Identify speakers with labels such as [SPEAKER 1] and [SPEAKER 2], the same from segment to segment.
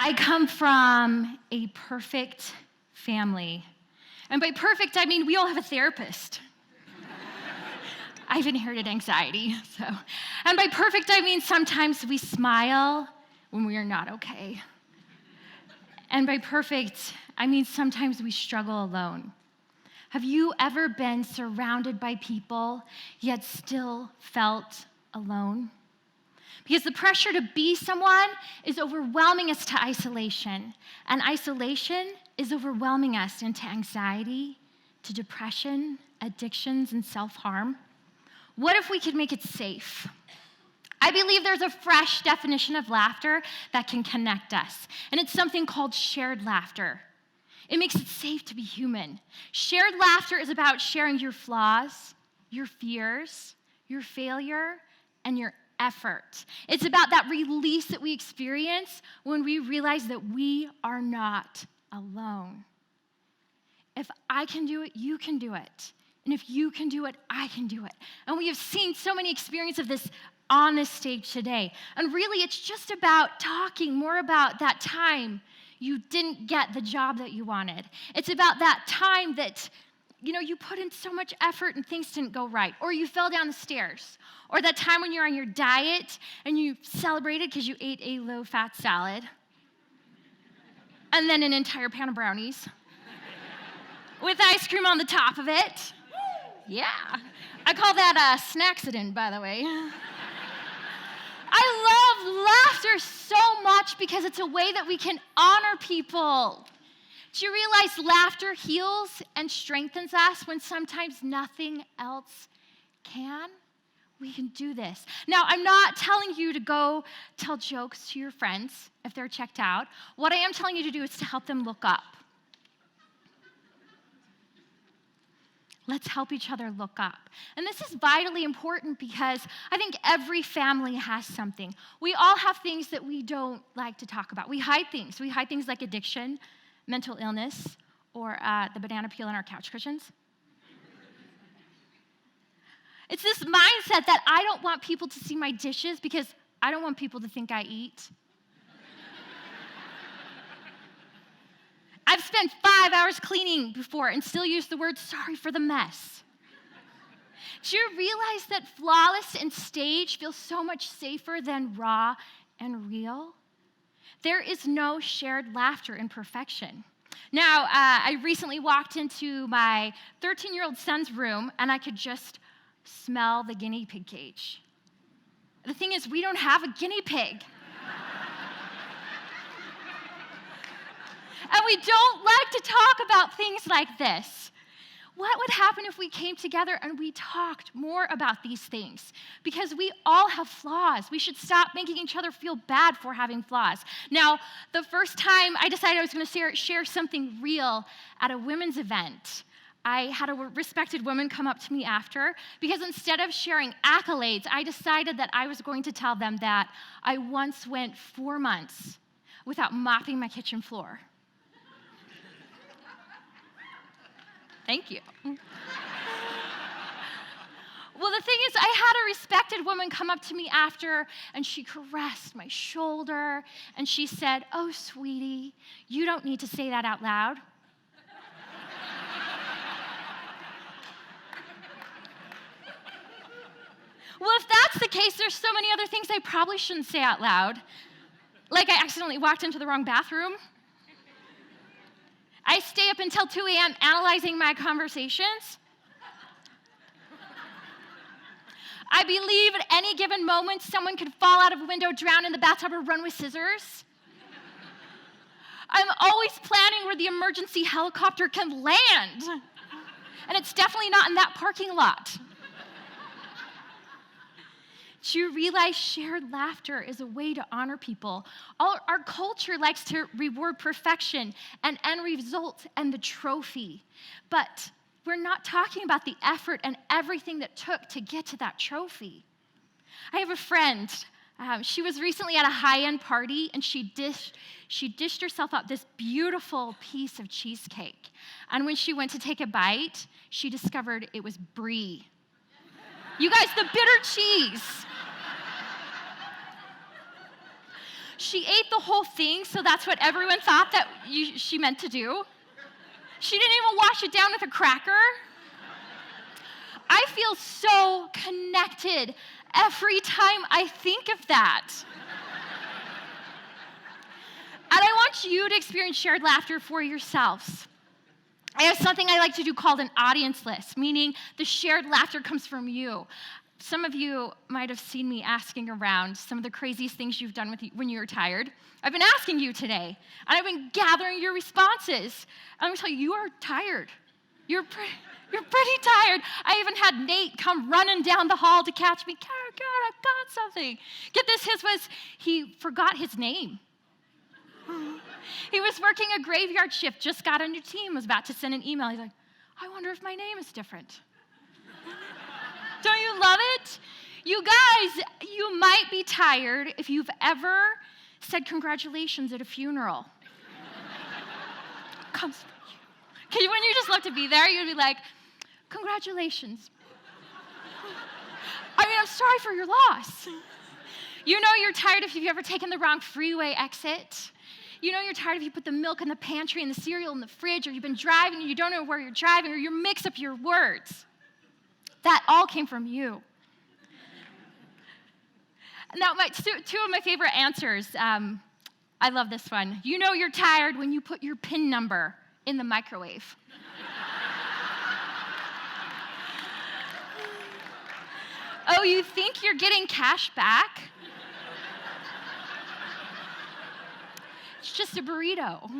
[SPEAKER 1] I come from a perfect family. And by perfect, I mean we all have a therapist. I've inherited anxiety, so. And by perfect, I mean sometimes we smile when we are not okay. And by perfect, I mean sometimes we struggle alone. Have you ever been surrounded by people, yet still felt alone? Because the pressure to be someone is overwhelming us to isolation. And isolation is overwhelming us into anxiety, to depression, addictions, and self-harm. What if we could make it safe? I believe there's a fresh definition of laughter that can connect us. And it's something called shared laughter. It makes it safe to be human. Shared laughter is about sharing your flaws, your fears, your failure, and your effort. It's about that release that we experience when we realize that we are not alone. If I can do it, you can do it. And if you can do it, I can do it. And we have seen so many experiences of this on this stage today. And really, it's just about talking more about that time you didn't get the job that you wanted. It's about that time that you put in so much effort and things didn't go right, or you fell down the stairs, or that time when you're on your diet and you celebrated because you ate a low-fat salad, and then an entire pan of brownies with ice cream on the top of it. Yeah, I call that a snacksident, by the way. I love laughter so much because it's a way that we can honor people. Do you realize laughter heals and strengthens us when sometimes nothing else can? We can do this. Now, I'm not telling you to go tell jokes to your friends if they're checked out. What I am telling you to do is to help them look up. Let's help each other look up. And this is vitally important because I think every family has something. We all have things that we don't like to talk about. We hide things. We hide things like addiction, mental illness, or the banana peel in our couch cushions. It's this mindset that I don't want people to see my dishes because I don't want people to think I eat. I've spent 5 hours cleaning before and still use the word sorry for the mess. Do you realize that flawless and staged feels so much safer than raw and real? There is no shared laughter in perfection. Now, I recently walked into my 13-year-old son's room, and I could just smell the guinea pig cage. The thing is, we don't have a guinea pig. And we don't like to talk about things like this. What would happen if we came together and we talked more about these things? Because we all have flaws. We should stop making each other feel bad for having flaws. Now, the first time I decided I was going to share something real at a women's event, I had a respected woman come up to me after, because instead of sharing accolades, I decided that I was going to tell them that I once went 4 months without mopping my kitchen floor. Thank you. Well, the thing is, I had a respected woman come up to me after, and she caressed my shoulder, and she said, "Oh, sweetie, you don't need to say that out loud." Well, if that's the case, there's so many other things I probably shouldn't say out loud. Like I accidentally walked into the wrong bathroom. I stay up until 2 a.m. analyzing my conversations. I believe at any given moment someone could fall out of a window, drown in the bathtub, or run with scissors. I'm always planning where the emergency helicopter can land. And it's definitely not in that parking lot. Do you realize shared laughter is a way to honor people? Our culture likes to reward perfection and end result and the trophy. But we're not talking about the effort and everything that took to get to that trophy. I have a friend. She was recently at a high-end party, and she dished herself up this beautiful piece of cheesecake. And when she went to take a bite, she discovered it was brie. You guys, the bitter cheese. She ate the whole thing, so that's what everyone thought that she meant to do. She didn't even wash it down with a cracker. I feel so connected every time I think of that. And I want you to experience shared laughter for yourselves. I have something I like to do called an audience list, meaning the shared laughter comes from you. Some of you might have seen me asking around some of the craziest things you've done when you were tired. I've been asking you today, and I've been gathering your responses. And let me tell you, you are tired. You're pretty tired. I even had Nate come running down the hall to catch me. God, I've got something. Get this, he forgot his name. He was working a graveyard shift, just got on your team, was about to send an email. He's like, I wonder if my name is different. Don't you love it? You guys, you might be tired if you've ever said congratulations at a funeral. Comes from you. When you just love to be there, you'd be like, congratulations. I mean, I'm sorry for your loss. You know you're tired if you've ever taken the wrong freeway exit. You know you're tired if you put the milk in the pantry and the cereal in the fridge, or you've been driving and you don't know where you're driving, or you mix up your words. That all came from you. Now, two of my favorite answers, I love this one. You know you're tired when you put your PIN number in the microwave. Oh, you think you're getting cash back? It's just a burrito.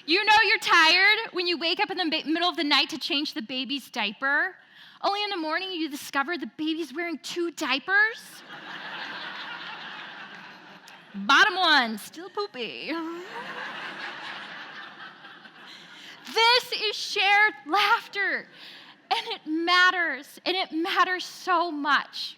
[SPEAKER 1] You know you're tired when you wake up in the middle of the night to change the baby's diaper. Only in the morning you discover the baby's wearing 2 diapers. Bottom one, still poopy. This is shared laughter, and it matters so much.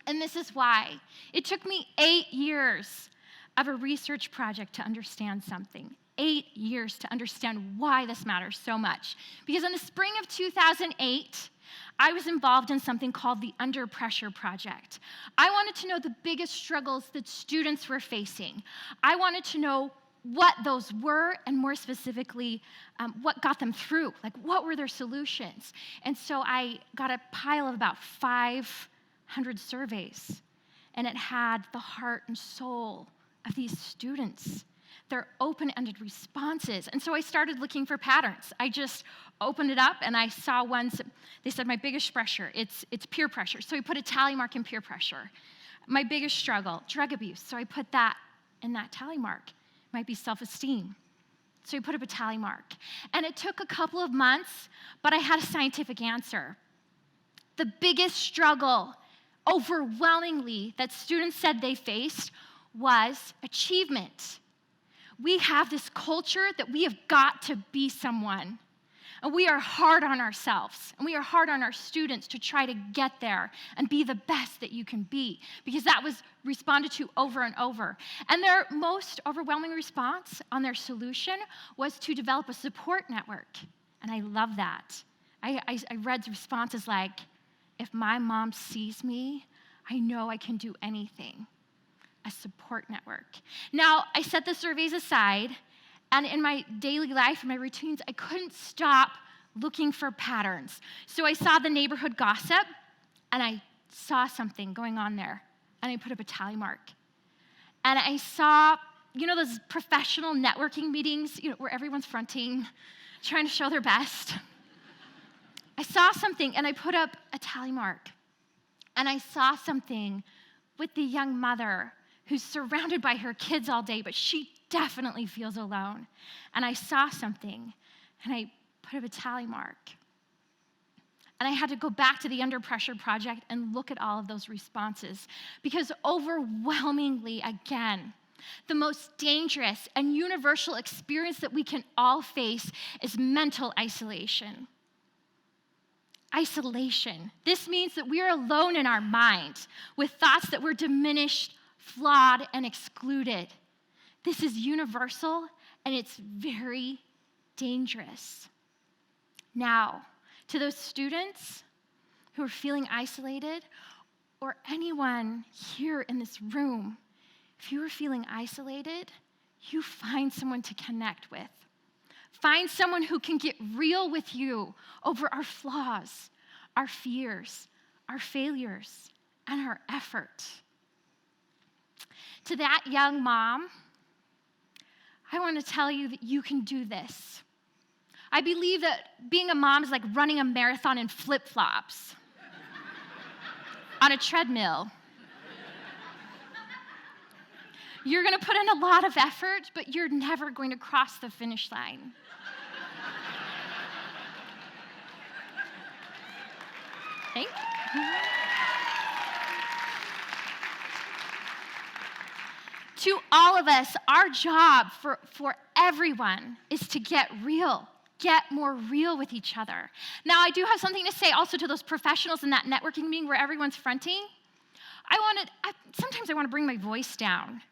[SPEAKER 1] And this is why it took me 8 years of a research project to understand something. 8 years to understand why this matters so much. Because in the spring of 2008, I was involved in something called the Under Pressure Project. I wanted to know the biggest struggles that students were facing. I wanted to know what those were, and more specifically, what got them through. Like, what were their solutions? And so I got a pile of about 500 surveys, and it had the heart and soul of these students, their open-ended responses. And so I started looking for patterns. I just opened it up, and I saw ones. They said, my biggest pressure, it's peer pressure. So I put a tally mark in peer pressure. My biggest struggle, drug abuse. So I put that in that tally mark. Might be self-esteem. So I put up a tally mark. And it took a couple of months, but I had a scientific answer. The biggest struggle, overwhelmingly, that students said they faced was achievement. We have this culture that we have got to be someone. And we are hard on ourselves, and we are hard on our students to try to get there and be the best that you can be, because that was responded to over and over. And their most overwhelming response on their solution was to develop a support network. And I love that. I read responses like, if my mom sees me, I know I can do anything. A support network. Now, I set the surveys aside, and in my daily life, in my routines, I couldn't stop looking for patterns. So I saw the neighborhood gossip, and I saw something going on there, and I put up a tally mark. And I saw, those professional networking meetings, where everyone's fronting, trying to show their best. I saw something, and I put up a tally mark. And I saw something with the young mother who's surrounded by her kids all day, but she definitely feels alone. And I saw something, and I put up a tally mark. And I had to go back to the Under Pressure Project and look at all of those responses, because overwhelmingly, again, the most dangerous and universal experience that we can all face is mental isolation. Isolation. This means that we are alone in our mind with thoughts that we're diminished, flawed, and excluded. This is universal, and it's very dangerous. Now, to those students who are feeling isolated, or anyone here in this room, if you are feeling isolated, you find someone to connect with. Find someone who can get real with you over our flaws, our fears, our failures, and our effort. To that young mom, I want to tell you that you can do this. I believe that being a mom is like running a marathon in flip-flops on a treadmill. You're going to put in a lot of effort, but you're never going to cross the finish line. Thank you. To all of us, our job for everyone is to get real, get more real with each other. Now, I do have something to say also to those professionals in that networking meeting where everyone's fronting. Sometimes I want to bring my voice down.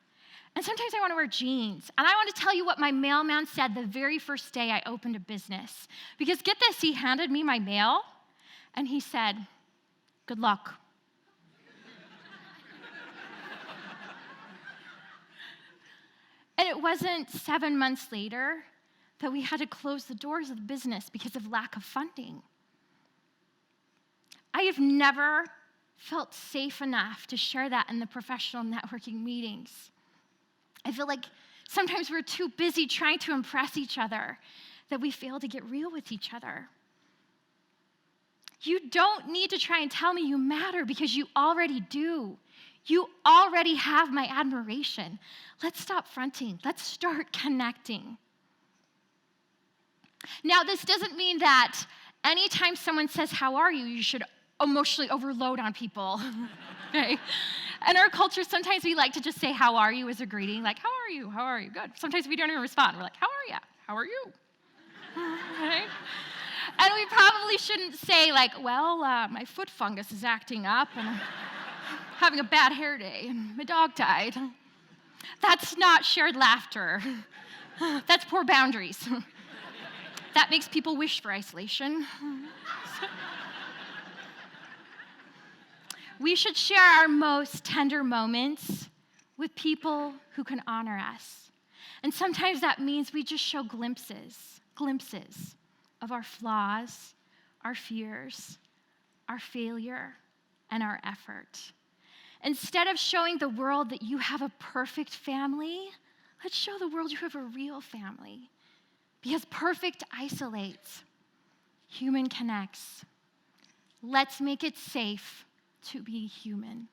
[SPEAKER 1] And sometimes I want to wear jeans. And I want to tell you what my mailman said the very first day I opened a business. Because get this, he handed me my mail, and he said, "Good luck." And it wasn't 7 months later that we had to close the doors of the business because of lack of funding. I have never felt safe enough to share that in the professional networking meetings. I feel like sometimes we're too busy trying to impress each other that we fail to get real with each other. You don't need to try and tell me you matter because you already do. You already have my admiration. Let's stop fronting. Let's start connecting. Now, this doesn't mean that anytime someone says, "How are you?" you should emotionally overload on people. Okay? In our culture, sometimes we like to just say, "How are you?" as a greeting, like, "How are you? How are you?" Good. Sometimes we don't even respond. We're like, "How are you? How are you?" Okay? And we probably shouldn't say, like, "Well, my foot fungus is acting up, and I'm having a bad hair day, and my dog died." That's not shared laughter. That's poor boundaries. That makes people wish for isolation. We should share our most tender moments with people who can honor us. And sometimes that means we just show glimpses of our flaws, our fears, our failure, and our effort. Instead of showing the world that you have a perfect family, let's show the world you have a real family. Because perfect isolates, human connects. Let's make it safe to be human.